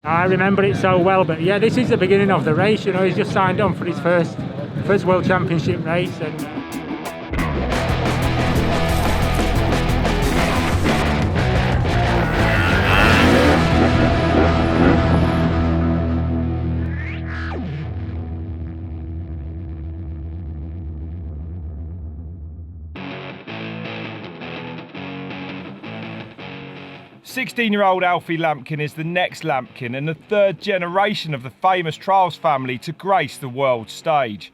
I remember it so well, but yeah, this is the beginning of the race. You know, he's just signed on for his first World Championship race, and 16-year-old Alfie Lampkin is the next Lampkin and the third generation of the famous trials family to grace the world stage.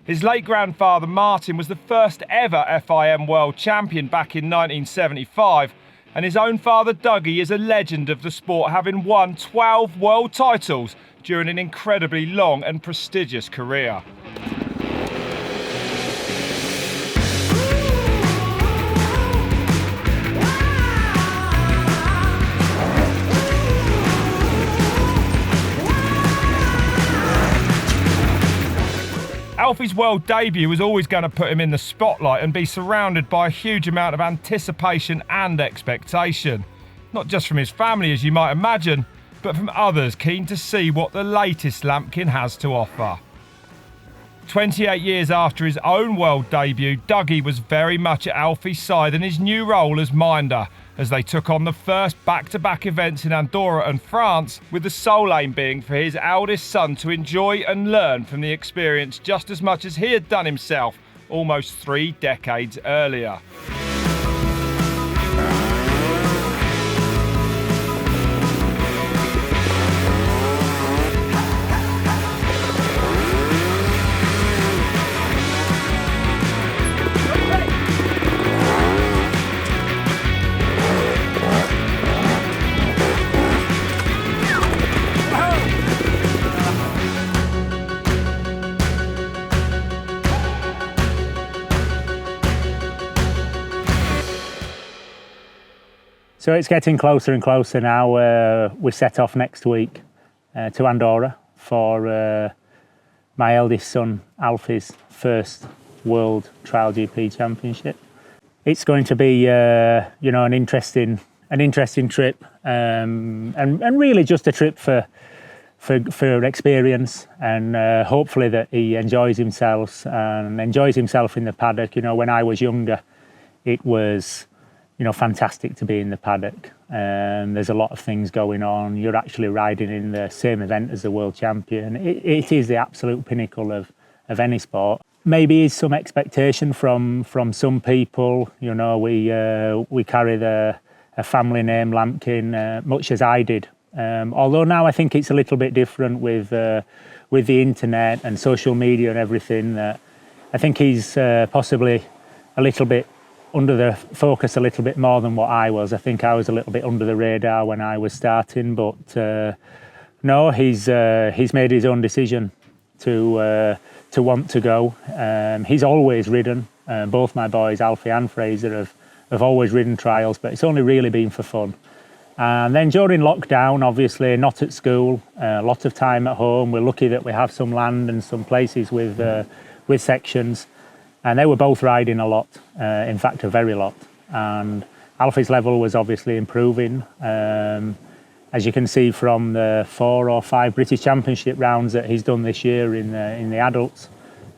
His late grandfather Martin was the first ever FIM world champion back in 1975, and his own father Dougie is a legend of the sport, having won 12 world titles during an incredibly long and prestigious career. Alfie's world debut was always going to put him in the spotlight and be surrounded by a huge amount of anticipation and expectation. Not just from his family, as you might imagine, but from others keen to see what the latest Lampkin has to offer. 28 years after his own world debut, Dougie was very much at Alfie's side in his new role as minder, as they took on the first back-to-back events in Andorra and France, with the sole aim being for his eldest son to enjoy and learn from the experience just as much as he had done himself almost 3 decades earlier. so it's getting closer and closer now. We set off next week to Andorra for my eldest son Alfie's first World Trial GP Championship. It's going to be, you know, an interesting trip, and really just a trip for experience, and hopefully that he enjoys himself in the paddock. You know, when I was younger, it was, you know, fantastic to be in the paddock. There's a lot of things going on. You're actually riding in the same event as the world champion. It is the absolute pinnacle of any sport. Maybe is some expectation from some people. You know, we carry a family name Lampkin, much as I did. Although now I think it's a little bit different with the internet and social media and everything. I think he's possibly a little bit under the focus a little bit more than what I was. I think I was a little bit under the radar when I was starting, but no, he's made his own decision to want to go. He's always ridden. Both my boys, Alfie and Fraser, have always ridden trials, but it's only really been for fun. And then during lockdown, obviously not at school, a lot of time at home. We're lucky that we have some land and some places with sections. And they were both riding a lot, in fact, a very lot. And Alfie's level was obviously improving. As you can see from the 4 or 5 British Championship rounds that he's done this year in the adults,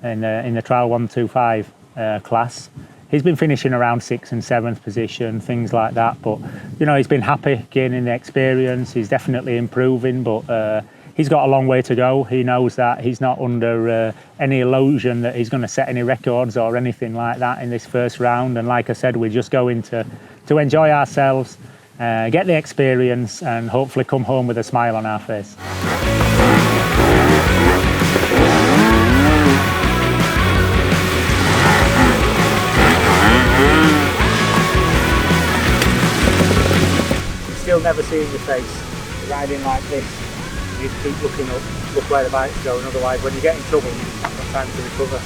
in the Trial 125 class. He's been finishing around 6th and 7th position, things like that. But, you know, he's been happy gaining the experience. He's definitely improving, but he's got a long way to go. He knows that. He's not under any illusion that he's going to set any records or anything like that in this first round. And like I said, we're just going to enjoy ourselves, get the experience, and hopefully come home with a smile on our face. Still never seeing your face riding like this. You just keep looking up, look where the bike's going, otherwise when you get in trouble, you've not got time to recover.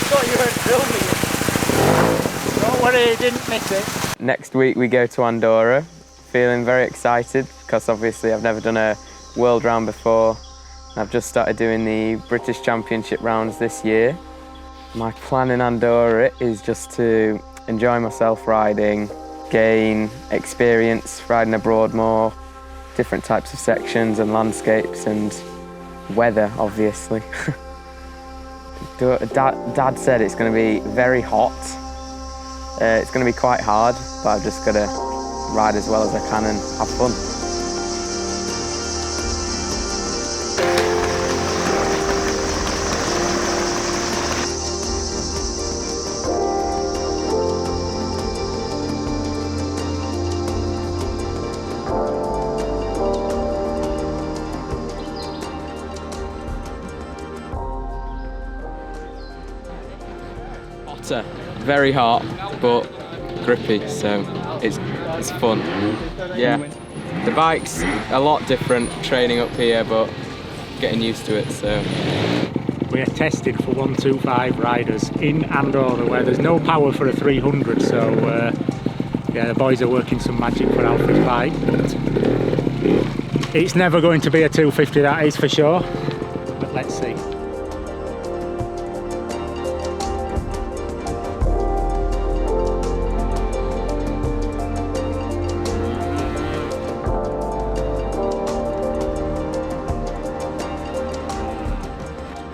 Thought you weren't filming it. Don't worry, didn't miss it. Next week we go to Andorra. Feeling very excited because obviously I've never done a world round before. I've just started doing the British Championship rounds this year. My plan in Andorra is just to enjoy myself riding, gain experience riding abroad more, different types of sections and landscapes and weather, obviously. Dad said it's going to be very hot. It's going to be quite hard, but I've just got to ride as well as I can and have fun. Very hot, but grippy, so it's fun. Yeah, the bike's a lot different training up here, but getting used to it, so. We are tested for 125 riders in Andorra where there's no power for a 300, so yeah, the boys are working some magic for Alfie's bike. It's never going to be a 250, that is for sure, but let's see.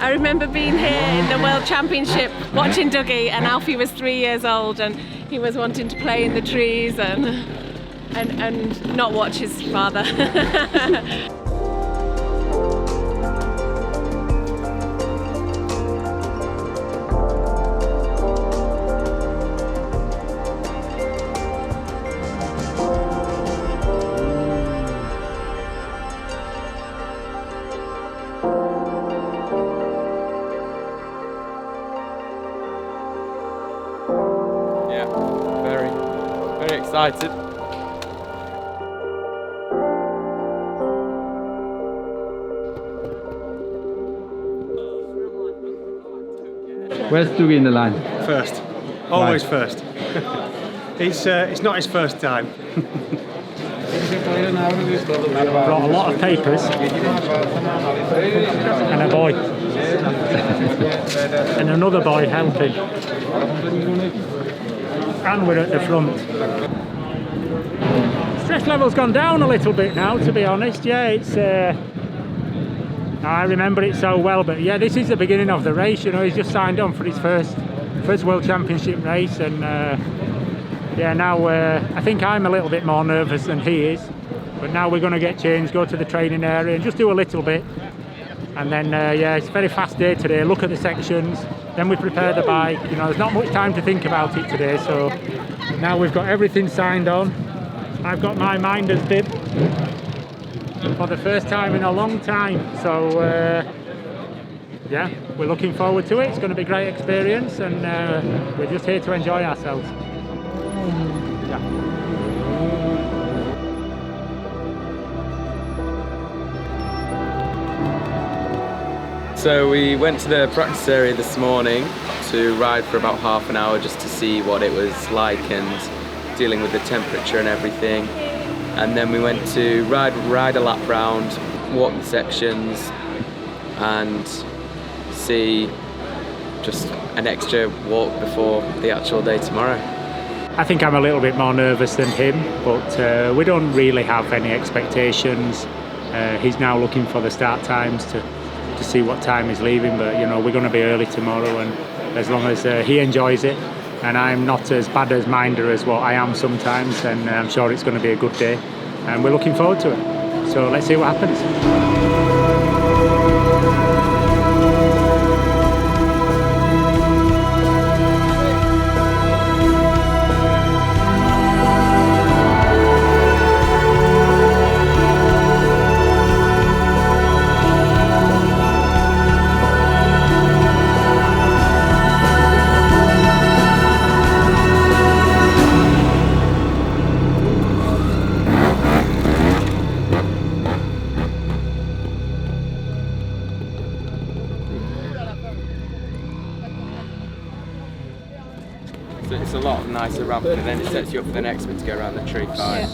I remember being here in the World Championship watching Dougie, and Alfie was 3 years old and he was wanting to play in the trees and not watch his father. Very excited. Where's Dougie in the line? First, always first. It's not his first time. Brought a lot of papers and a boy and another boy helping, and we're at the front. Stress level's gone down a little bit now, to be honest. Yeah, it's I remember it so well, but yeah, this is the beginning of the race. You know, he's just signed on for his first World Championship race, and yeah, now I think I'm a little bit more nervous than he is, but now we're going to get changed, go to the training area and just do a little bit, and then yeah, it's a very fast day today. Look at the sections, then we prepare the bike. You know, there's not much time to think about it today, so now we've got everything signed on. I've got my minder's bib for the first time in a long time, so yeah, we're looking forward to it. It's going to be a great experience, and we're just here to enjoy ourselves. Yeah. So we went to the practice area this morning to ride for about half an hour just to see what it was like and dealing with the temperature and everything. And then we went to ride a lap round, walk the sections and see just an extra walk before the actual day tomorrow. I think I'm a little bit more nervous than him, but we don't really have any expectations. He's now looking for the start times to see what time he's leaving, but you know, we're going to be early tomorrow, and as long as he enjoys it and I'm not as bad as minder as what I am sometimes, then I'm sure it's going to be a good day, and we're looking forward to it. So let's see what happens. So it's a lot nicer ramp, and then it sets you up for the next bit to go around the tree. Fine.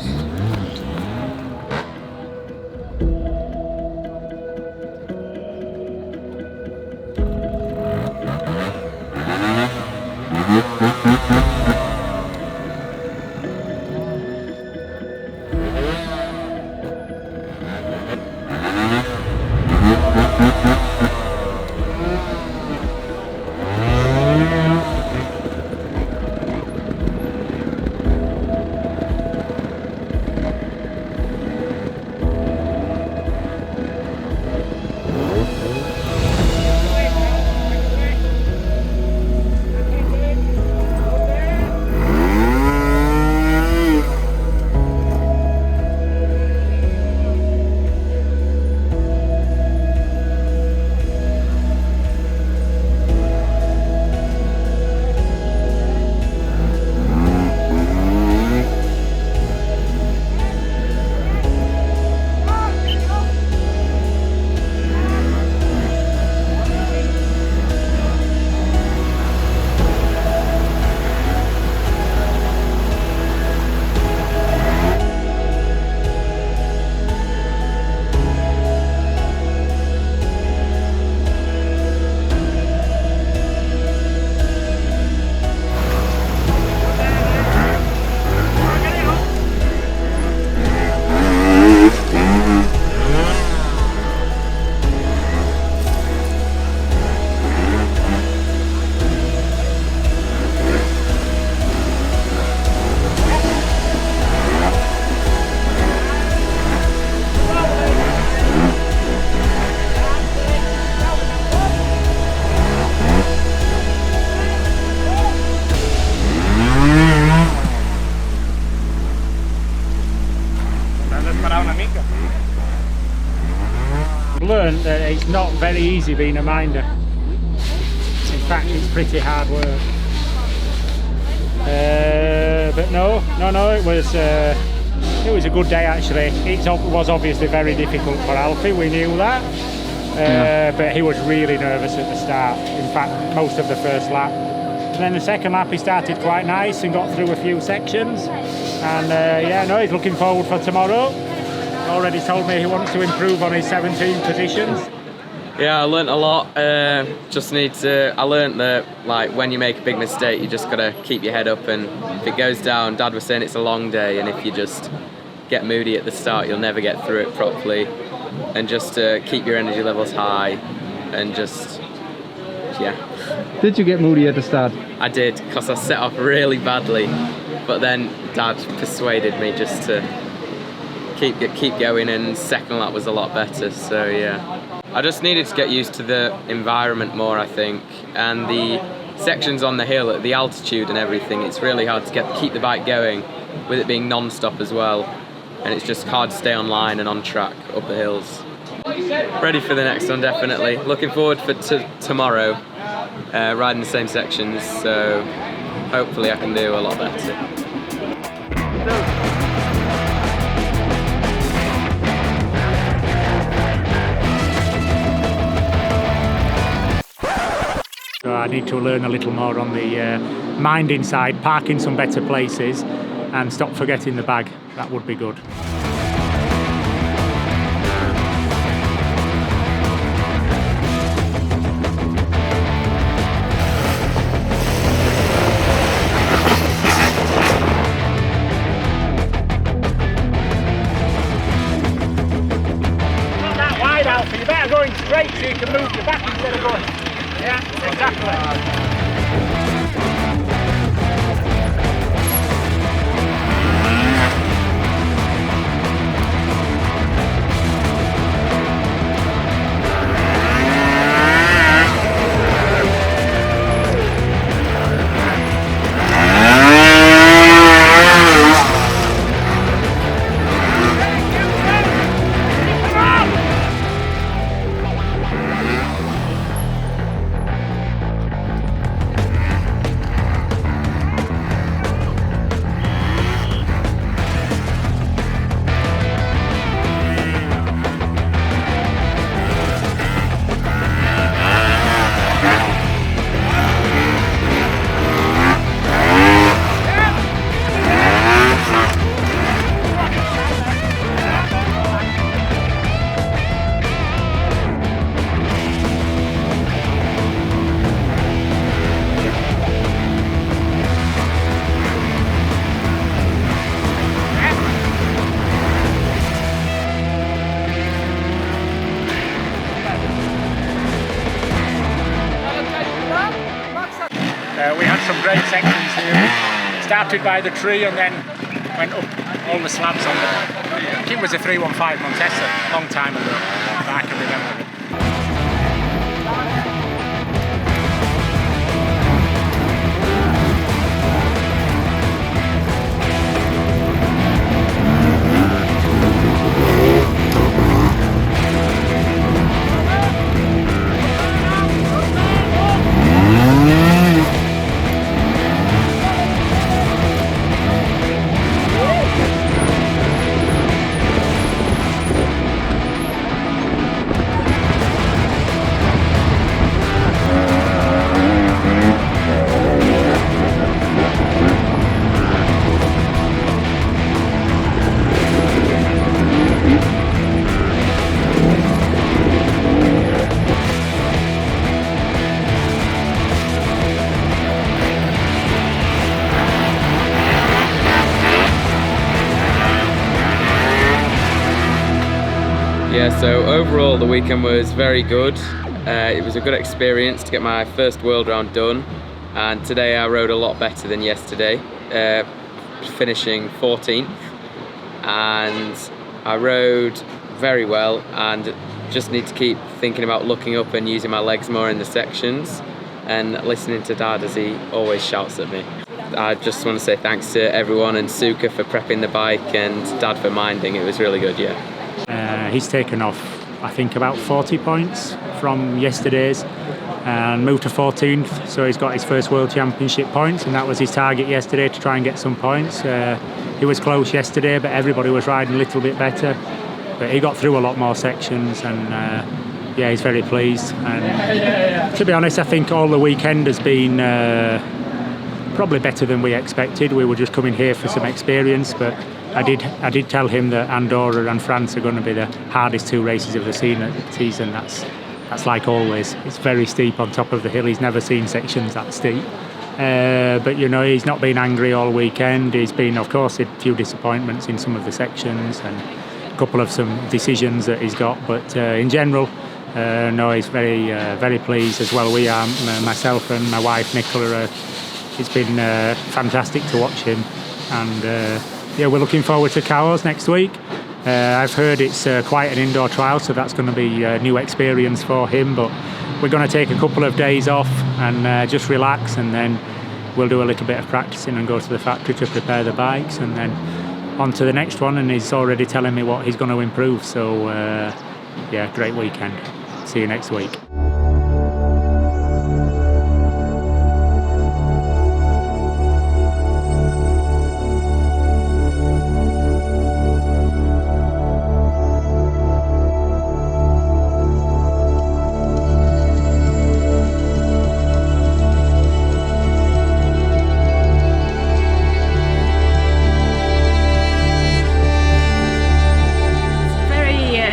Learned that it's not very easy being a minder. In fact, it's pretty hard work. But no, it was a good day actually. It was obviously very difficult for Alfie, we knew that. But he was really nervous at the start. In fact, most of the first lap. And then the second lap he started quite nice and got through a few sections. And he's looking forward for tomorrow. Already told me he wants to improve on his 17 positions. Yeah, I learnt a lot. I learnt that like when you make a big mistake, you just gotta keep your head up, and if it goes down, Dad was saying it's a long day, and if you just get moody at the start, you'll never get through it properly. And just keep your energy levels high, and just Did you get moody at the start? I did, because I set off really badly, but then Dad persuaded me just to keep going, and second lap was a lot better. So yeah, I just needed to get used to the environment more, I think, and the sections on the hill at the altitude and everything. It's really hard to keep the bike going with it being non-stop as well, and it's just hard to stay on line and on track up the hills. Ready for the next one, definitely. Looking forward to tomorrow, riding the same sections, so hopefully I can do a lot better. So I need to learn a little more on the minding side, park in some better places and stop forgetting the bag. That would be good. Not that wide, Alfie. You better go in straight so you can move your back instead of going. Yeah, exactly. some great sections here. Started by the tree and then went up all the slabs on the, I think it was a 315 Montesa, long time ago, but I can remember it. Yeah, so overall the weekend was very good. It was a good experience to get my first world round done, and today I rode a lot better than yesterday, finishing 14th, and I rode very well and just need to keep thinking about looking up and using my legs more in the sections and listening to Dad as he always shouts at me. I just want to say thanks to everyone and Suka for prepping the bike and Dad for minding. It was really good, yeah. He's taken off, I think, about 40 points from yesterday's and moved to 14th, so he's got his first World Championship points, and that was his target yesterday, to try and get some points. He was close yesterday, but everybody was riding a little bit better, but he got through a lot more sections, and yeah, he's very pleased. And to be honest, I think all the weekend has been probably better than we expected. We were just coming here for some experience, but I did tell him that Andorra and France are going to be the hardest two races of the season. That's like always. It's very steep on top of the hill. He's never seen sections that steep. But you know, he's not been angry all weekend. He's been, of course, a few disappointments in some of the sections and a couple of some decisions that he's got. But in general, no, he's very pleased as well. We are, myself and my wife Nicola. It's been fantastic to watch him, and yeah, we're looking forward to Cowes next week. I've heard it's quite an indoor trial, so that's going to be a new experience for him, but we're going to take a couple of days off and just relax, and then we'll do a little bit of practicing and go to the factory to prepare the bikes, and then on to the next one. And he's already telling me what he's going to improve, so yeah, great weekend. See you next week.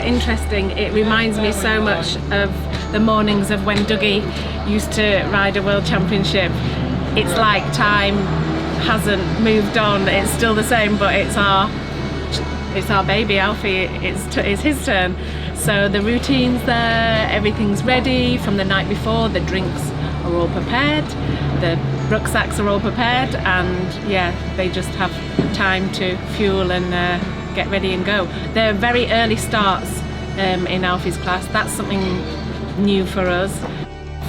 Interesting. It reminds me so much of the mornings of when Dougie used to ride a World Championship. It's like time hasn't moved on. It's still the same, but it's our baby Alfie. It's his turn. So the routine's there, everything's ready from the night before. The drinks are all prepared, the rucksacks are all prepared, and yeah, they just have time to fuel and get ready and go. They're very early starts in Alfie's class. That's something new for us.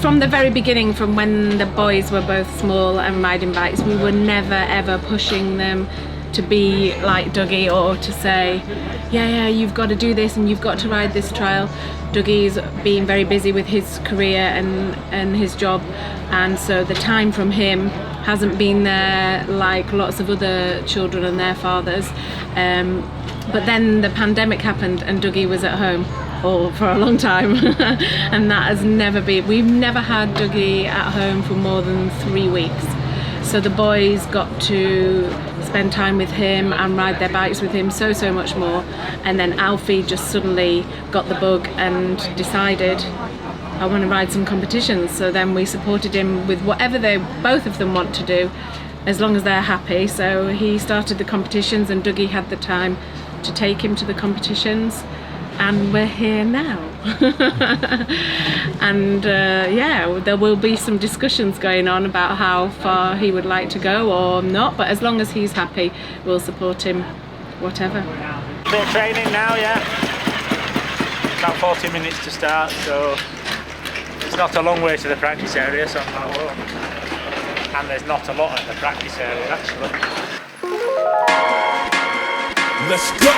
From the very beginning, from when the boys were both small and riding bikes, we were never ever pushing them to be like Dougie or to say, yeah, you've got to do this and you've got to ride this trial. Dougie's been very busy with his career and his job, and so the time from him hasn't been there like lots of other children and their fathers. But then the pandemic happened and Dougie was at home for a long time and that has never been, we've never had Dougie at home for more than 3 weeks. So the boys got to spend time with him and ride their bikes with him so much more. And then Alfie just suddenly got the bug and decided, I want to ride some competitions. So then we supported him with whatever both of them want to do, as long as they're happy. So he started the competitions and Dougie had the time to take him to the competitions. and we're here now. And yeah, there will be some discussions going on about how far he would like to go or not, but as long as he's happy, we'll support him, whatever. Bit of training now, yeah. About 40 minutes to start, so it's not a long way to the practice area, so I'm not alone. And there's not a lot at the practice area, actually. Let's go!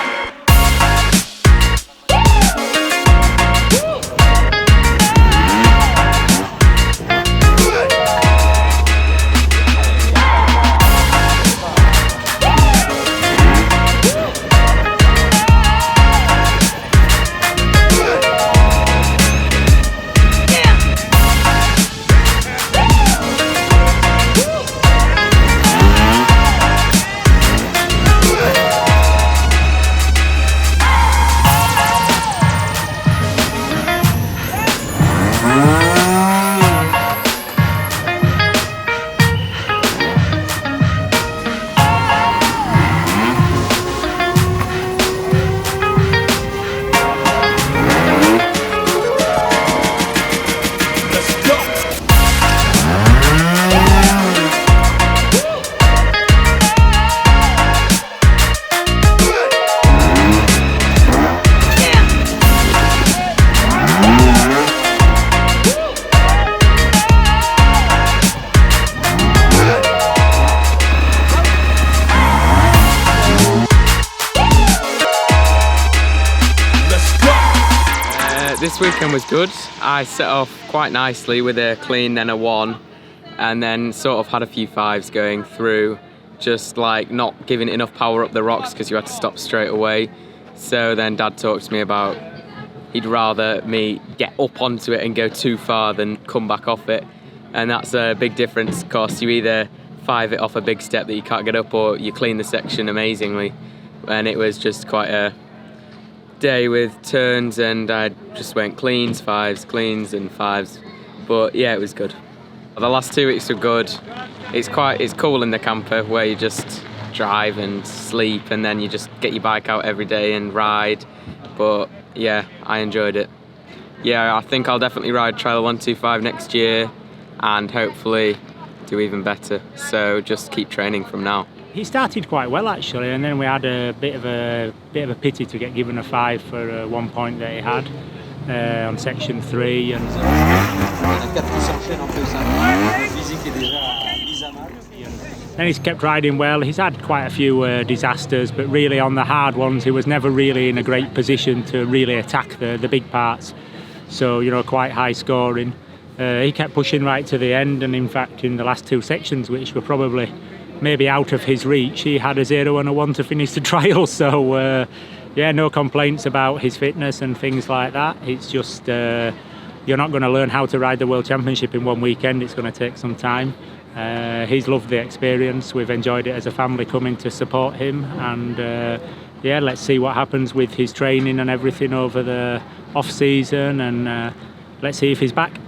This weekend was good. I set off quite nicely with a clean, then a 1, and then sort of had a few 5s going through, just like not giving enough power up the rocks because you had to stop straight away. So then Dad talked to me about he'd rather me get up onto it and go too far than come back off it, and that's a big difference because you either 5 it off a big step that you can't get up, or you clean the section amazingly. And it was just quite a day with turns, and I just went cleans, 5s, cleans and 5s, but yeah, it was good. The last 2 weeks were good. It's cool in the camper where you just drive and sleep and then you just get your bike out every day and ride, but yeah, I enjoyed it. Yeah, I think I'll definitely ride Trail 125 next year and hopefully do even better, so just keep training from now. He started quite well actually, and then we had a bit of a pity to get given a 5 for one point that he had on section 3. And then he's kept riding well. He's had quite a few disasters, but really on the hard ones he was never really in a great position to really attack the big parts. So, you know, quite high scoring. He kept pushing right to the end, and in fact in the last 2 sections, which were probably maybe out of his reach, he had a 0 and a 1 to finish the trial. So yeah, no complaints about his fitness and things like that. It's just you're not going to learn how to ride the World Championship in one weekend. It's going to take some time. He's loved the experience. We've enjoyed it as a family coming to support him, and yeah, let's see what happens with his training and everything over the off season, and let's see if he's back.